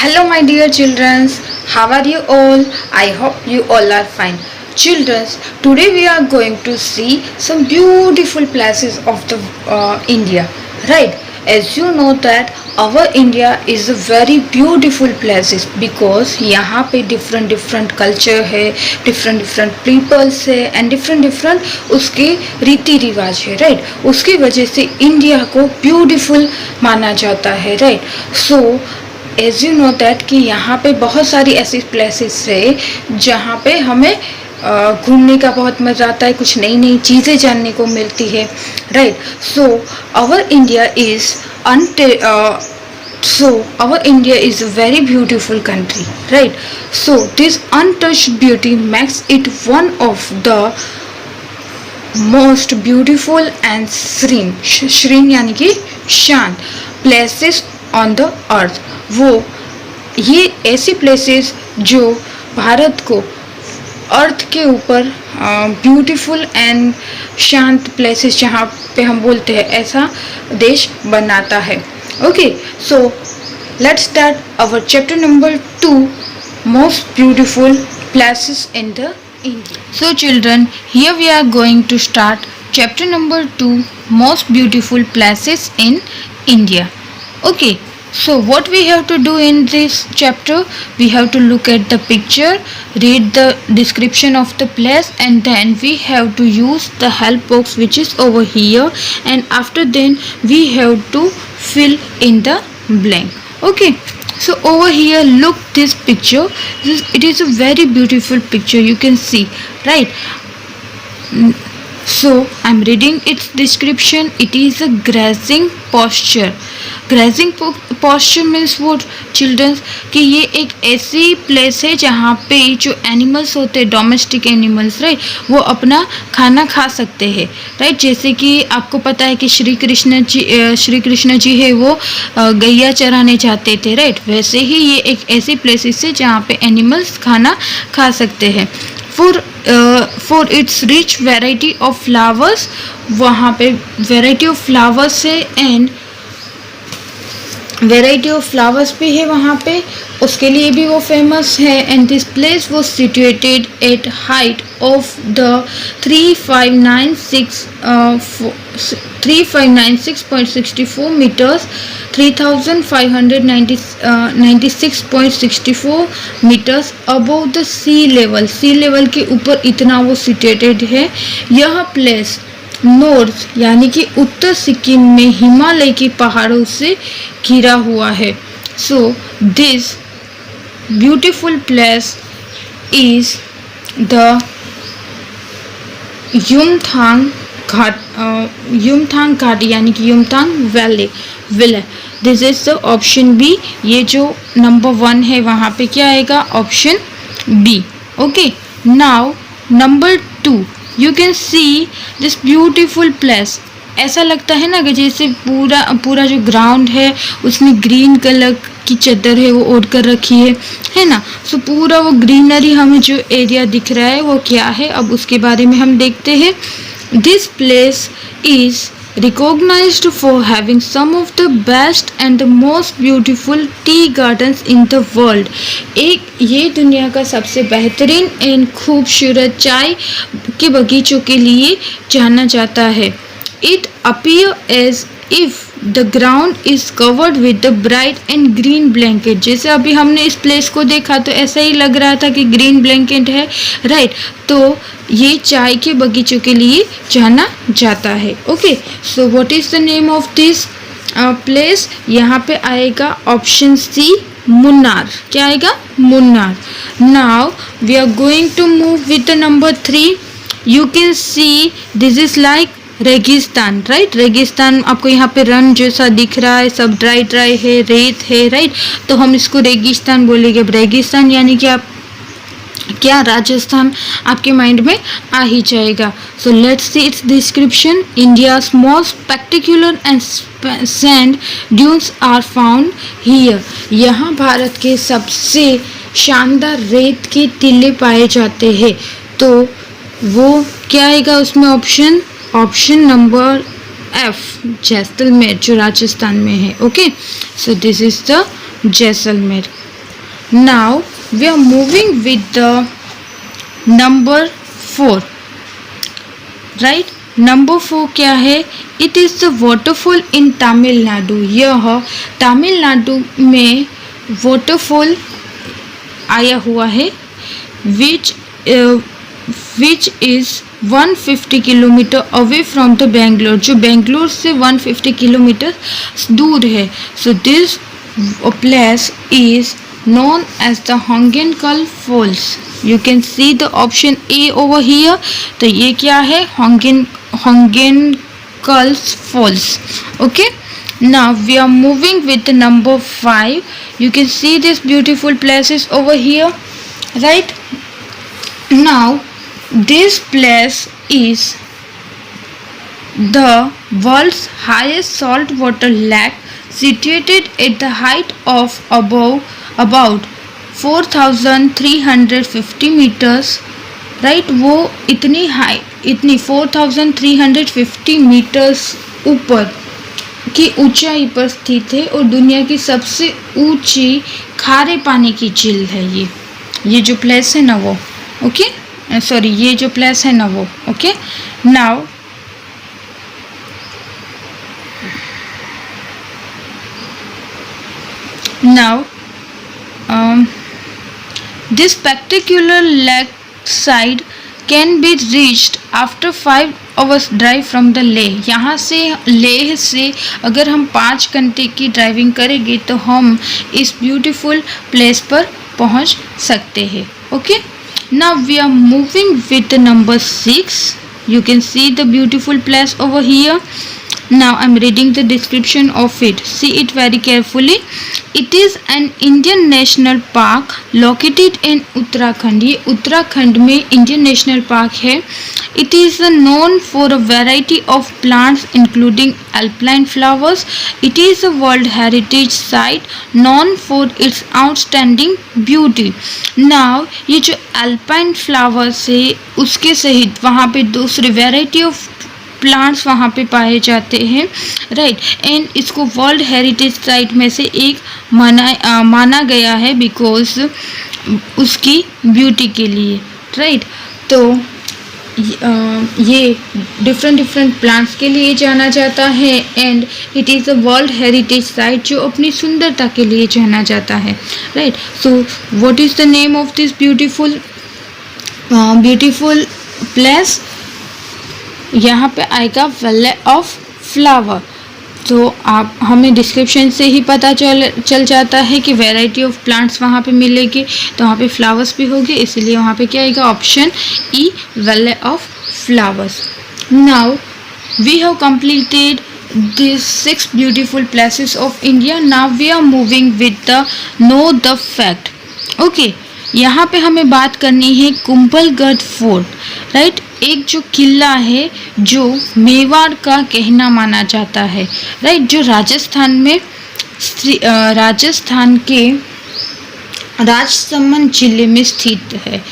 Hello, my dear children. How are you all? I hope you all are fine. Children, today we are going to see some beautiful places of the India. Right? As you know that our India is a very beautiful places because यहाँ पे different culture है, different peoples है and different उसके रीति रिवाज है, right? उसकी वजह से इंडिया को beautiful माना जाता है, right? So as you know that कि यहाँ पे बहुत सारी ऐसी प्लेसेस है जहाँ पे हमें घूमने का बहुत मज़ा आता है, कुछ नई नई चीज़ें जानने को मिलती है, right? So our India is a very beautiful country, right? So this untouched beauty makes it one of the most beautiful and serene यानी कि शांत प्लेसेस ऑन द अर्थ। ये ऐसी प्लेसेस जो भारत को अर्थ के ऊपर ब्यूटीफुल एंड शांत प्लेसेस जहाँ पे हम बोलते हैं ऐसा देश बनाता है। Okay, so let's start our chapter number 2, most beautiful places in the India. So children, here we are going to start chapter number 2, most beautiful places in India. Okay, so what we have to do in this chapter, we have to look at the picture, read the description of the place, and then we have to use the help box which is over here, and after then we have to fill in the blank. Okay, so over here look this picture. It is a very beautiful picture, you can see, right? So I'm reading its description. It is a grazing posture. Grazing posture means what childrens कि ये एक ऐसी place है जहाँ पे जो animals होते हैं, डोमेस्टिक एनिमल्स, राइट, वो अपना खाना खा सकते हैं, राइट? जैसे कि आपको पता है कि श्री कृष्ण जी है वो गैया चराने जाते थे, राइट? वैसे ही ये एक ऐसी प्लेसेस है जहाँ पे एनिमल्स खाना खा सकते हैं। For its rich variety of flowers, वहाँ पे वेराइटी ऑफ फ्लावर्स है एंड वेराइटी ऑफ फ्लावर्स भी है वहाँ पे, उसके लिए भी वो फेमस है। एंड दिस प्लेस वो situated at height of the 3596.64 metres, 3596.64 metres above the sea level के ऊपर इतना वो सिचुएटेड है। यह प्लेस नॉर्थ यानी कि उत्तर सिक्किम में हिमालय के पहाड़ों से घिरा हुआ है। So this beautiful place is the Yumthang घाट यानी कि Yumthang valley. This is the option B. ये जो नंबर 1 है वहाँ पे क्या आएगा? Option B. Okay, now number 2, you can see this beautiful place. ऐसा लगता है ना कि जैसे पूरा जो ग्राउंड है उसमें ग्रीन कलर की चादर है वो ओढ़ कर रखी है ना? सो पूरा वो ग्रीनरी हमें जो एरिया दिख रहा है वो क्या है, अब उसके बारे में हम देखते हैं। This place is recognized for having some of the best and the most beautiful tea gardens in the world. ये दुनिया का सबसे बेहतरीन एंड खूबसूरत चाय के बगीचों के लिए जाना जाता है। It appear as if the ground is covered with the bright and green blanket. जैसे अभी हमने इस प्लेस को देखा तो ऐसा ही लग रहा था कि ग्रीन ब्लैंकेट है, राइट? तो ये चाय के बगीचों के लिए जाना जाता है। Okay, so what is the name of this place? यहाँ पे आएगा ऑप्शन सी, मुन्नार। क्या आएगा? Munnar. Now we are going to move with the number 3। You can see this is like रेगिस्तान, राइट? रेगिस्तान आपको यहाँ पे रन जैसा दिख रहा है, सब ड्राई है, रेत है, राइट? तो हम इसको रेगिस्तान बोलेंगे। अब रेगिस्तान यानी कि आप क्या, राजस्थान आपके माइंड में आ ही जाएगा। So let's see its description. India's most spectacular and sand dunes are found here. यहाँ भारत के सबसे शानदार रेत के टीले पाए जाते हैं। तो वो क्या आएगा उसमें? ऑप्शन नंबर एफ, जैसलमेर, जो राजस्थान में है। Okay, so this is the Jaisalmer. Now we are moving with the number 4, right? Number 4 क्या है? It is the waterfall in Tamil Nadu. यह तमिलनाडु में वाटरफॉल आया हुआ है which is 150 kilometre away from the Bangalore, जो बेंगलोर से 150 किलोमीटर दूर है। So this place is known as the Hongenkal Falls. You can see the option A over here. तो ये क्या है? Hongenkal Falls. Okay. Now we are moving with the number 5. You can see these beautiful places over here, right? Now this place is the world's highest saltwater lake, situated at the height of about 4,350 meters, right? वो इतनी 4,350 metres ऊपर की ऊंचाई पर स्थित है और दुनिया की सबसे ऊंची खारे पानी की झील है ये जो प्लेस है ना वो, ओके, सॉरी, ये जो प्लेस है ना वो, okay. Now this spectacular lakeside can be reached after 5 hours drive from the Leh. यहाँ से लेह से अगर हम 5 घंटे की ड्राइविंग करेंगे तो हम इस ब्यूटीफुल प्लेस पर पहुँच सकते हैं, okay. Now we are moving with the number 6. You can see the beautiful place over here. Now I'm reading the description of it. See it very carefully. It is an Indian national park located in Uttarakhand. ये उत्तराखंड में Indian national park है। It is known for a variety of plants including alpine flowers. It is a World Heritage Site known for its outstanding beauty. Now ये जो alpine flowers है उसके सहित वहाँ पे दूसरे variety of प्लांट्स वहाँ पे पाए जाते हैं, राइट। एंड इसको वर्ल्ड हेरिटेज साइट में से एक माना गया है बिकॉज उसकी ब्यूटी के लिए, राइट। तो ये डिफरेंट प्लांट्स के लिए जाना जाता है and it is a world heritage site जो अपनी सुंदरता के लिए जाना जाता है, right. So what is the name of this beautiful place? यहाँ पे आएगा वैली ऑफ फ्लावर। तो आप हमें डिस्क्रिप्शन से ही पता चल जाता है कि वैरायटी ऑफ प्लांट्स वहाँ पे मिलेगी, तो वहाँ पे फ्लावर्स भी होंगे, इसलिए वहाँ पे क्या आएगा? Option E, valley of flowers. Now we have completed this 6 beautiful places of India. Now we are moving with the no the fact, okay. यहाँ पे हमें बात करनी है कुंभलगढ़ फोर्ट, राइट। एक जो किला है जो मेवाड़ का कहना माना जाता है, राइट, जो राजस्थान के राजसमंद जिले में स्थित है।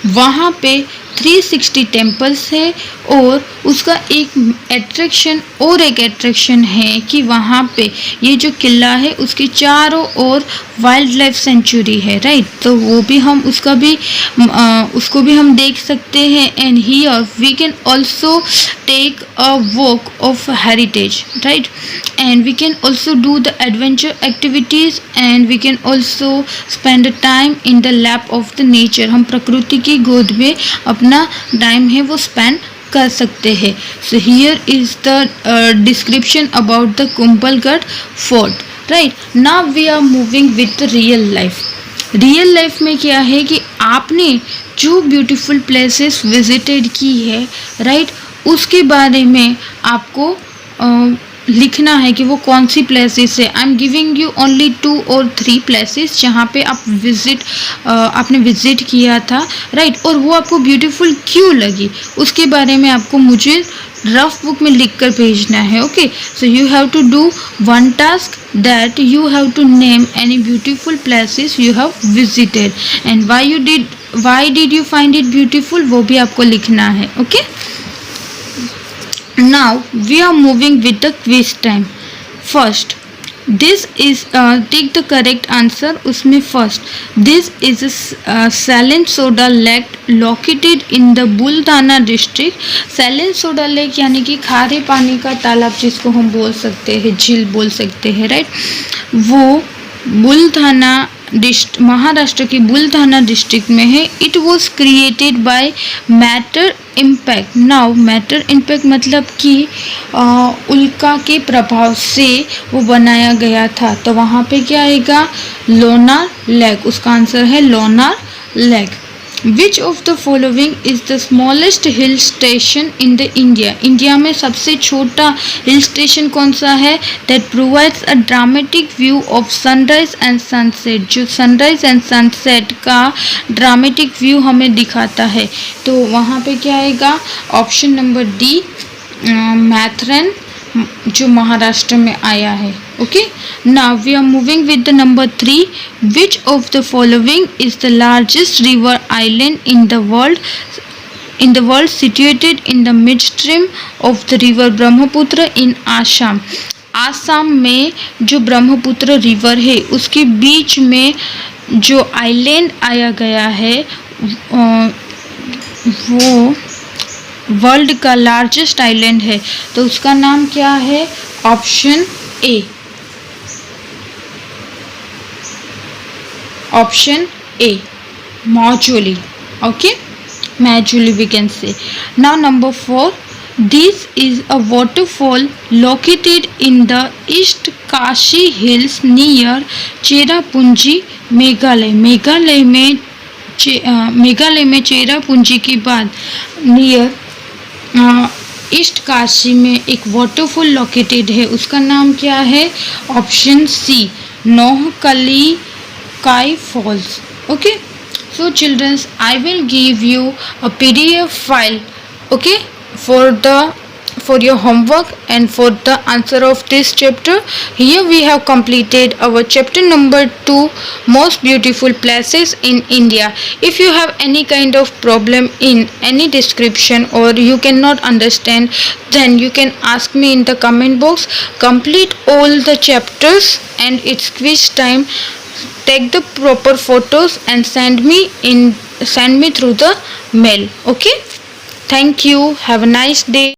वहाँ पे 360 टेम्पल्स है और उसका एक एट्रैक्शन है कि वहाँ पे ये जो किला है उसके चारों ओर वाइल्ड लाइफ सेंचुरी है, राइट। तो वो भी हम उसको भी हम देख सकते हैं। And here we can also take a walk of heritage, right, and we can also do the adventure activities and we can also spend time in the lap of the nature. हम प्रकृति की गोद में अपना time है वो spend कर सकते हैं। So here is the description about the Kumbhalgarh fort, right. Now we are moving with the real life में क्या है कि आपने जो ब्यूटीफुल प्लेसेस विजिटेड की है, राइट, उसके बारे में आपको लिखना है कि वो कौन सी प्लेसेस है। I am giving you only 2 or 3 places जहाँ पे आपने विजिट किया था, राइट, और वो आपको ब्यूटीफुल क्यों लगी उसके बारे में आपको मुझे रफ बुक में लिख कर भेजना है, okay. So you have to do one task that you have to name any beautiful places you have visited and why did you find it beautiful, वो भी आपको लिखना है, okay. Now we are moving with the quiz time. First, this is take the correct answer उसमें first, this is saline soda lake located in the Buldhana district. Saline soda lake यानी कि खारे पानी का तालाब जिसको हम बोल सकते हैं, झील बोल सकते हैं, राइट, वो बुल्धाना महाराष्ट्र की बुल्धाना डिस्ट्रिक्ट में है। It was created by matter impact. Now matter impact मतलब कि उल्का के प्रभाव से वो बनाया गया था। तो वहाँ पे क्या आएगा, लोनार लेक, उसका आंसर है Lonar lake. Which of the following is the smallest hill station in the India. India में सबसे छोटा हिल स्टेशन कौन सा है, that provides a dramatic view of sunrise and sunset, जो सनराइज एंड सनसेट का ड्रामेटिक व्यू हमें दिखाता है। तो वहाँ पे क्या आएगा, ऑप्शन नंबर डी मैथरन, जो महाराष्ट्र में आया है। Okay, now we are moving with the number 3। Which of the following is the largest river island in the world situated in the mid stream of the river Brahmaputra in Assam. Assam में जो Brahmaputra river है उसके बीच में जो आइलैंड आया गया है वो वर्ल्ड का लार्जेस्ट आइलैंड है। तो उसका नाम क्या है, option A, option A Majuli. Okay, Majuli we can say. Now number 4, this is a waterfall located in the East Kashi Hills near Cherrapunji, Meghalaya. Meghalaya में चेरापूंजी के बाद नियर ईस्ट काशी में एक वाटरफॉल लोकेटेड है, उसका नाम क्या है, option C Nohkalikai falls. Okay, so children, I will give you a PDF file, okay, for your homework and for the answer of this chapter. Here we have completed our chapter number 2, most beautiful places in India. If you have any kind of problem in any description or you cannot understand, then you can ask me in the comment box. Complete all the chapters and it's quiz time. Take the proper photos and send me through the mail. Okay, thank you, have a nice day.